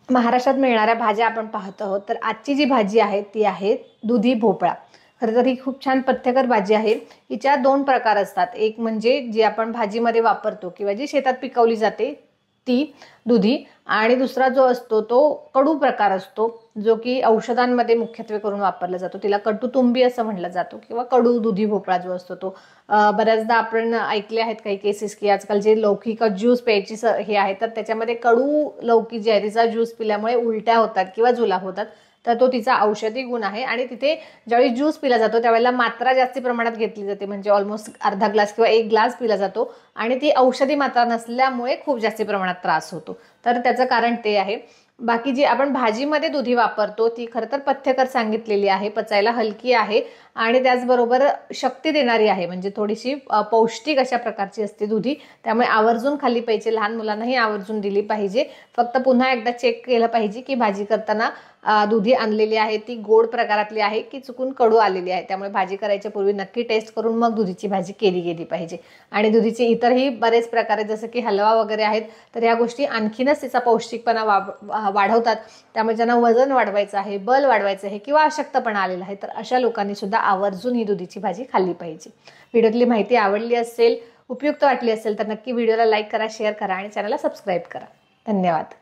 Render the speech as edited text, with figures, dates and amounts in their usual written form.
महाराष्ट्रात मिळणाऱ्या भाज्या आपण पाहत आहोत, तर आजची जी भाजी आहे ती आहे दुधी भोपळा। खरं तर ही खूप छान पथ्यकर भाजी आहे। हिच्या दोन प्रकार असतात, एक म्हणजे जी आपण भाजीमध्ये वापरतो किंवा जी शेतात पिकवली जाते ती दुधी, आणि दुसरा जो असतो तो कडू प्रकार असतो, जो की औषधांमध्ये मुख्यत्वे करून वापरला जातो। तिला कटुतुंबी असं म्हटलं जातो किंवा कडू दुधी भोपळा जो असतो तो। बऱ्याचदा आपण ऐकले आहेत काही केसेस की आजकाल जे लौकी का ज्यूस प्यायची हे आहे, तर त्याच्यामध्ये कडू लौकी जी आहे तिचा ज्यूस पिल्यामुळे उलट्या होतात किंवा जुलाब होतात, तर तो तिचा औषधी गुण आहे। आणि तिथे ज्यावेळी ज्यूस पिला जातो त्यावेळेला मात्रा जास्ती प्रमाणात घेतली जाते, म्हणजे ऑलमोस्ट अर्धा ग्लास किंवा 1 ग्लास पिला जातो, आणि ती औषधी मात्रा नसल्यामुळे खूप जास्ती प्रमाणात त्रास होतो। तर त्याचं कारण ते आहे। बाकी जी आपण भाजीमध्ये दुधी वापरतो ती खरं तर पथ्यकर सांगितलेली आहे, पचायला हलकी आहे आणि त्याचबरोबर शक्ती देणारी आहे, म्हणजे थोडीशी पौष्टिक अशा प्रकारची असते दुधी, त्यामुळे आवर्जून खाल्ली पाहिजे। लहान मुलांनाही आवर्जून दिली पाहिजे। फक्त पुन्हा एकदा चेक केलं पाहिजे की भाजी करताना दुधी आणलेली आहे ती गोड प्रकारातली आहे की चुकून कडू आलेली आहे, त्यामुळे भाजी करायच्या पूर्वी नक्की टेस्ट करून मग दुधीची भाजी केली गेली पाहिजे। आणि दुधीचे इतरही बरेच प्रकार आहेत, जसं की हलवा वगैरे आहेत, तर या गोष्टी आणखीनच तिचा पौष्टिकपणा वाढवतात। त्यामुळे ज्यांना वजन वाढवायचं आहे, बल वाढवायचं आहे किंवा अशक्तपणा आलेला आहे, तर अशा लोकांनी सुद्धा आवर्जून ही दुधीची भाजी खाल्ली पाहिजे। व्हिडिओतली माहिती आवडली असेल, उपयुक्त वाटली असेल तर नक्की व्हिडिओला लाईक करा, शेअर करा आणि चॅनलला सबस्क्राईब करा। धन्यवाद।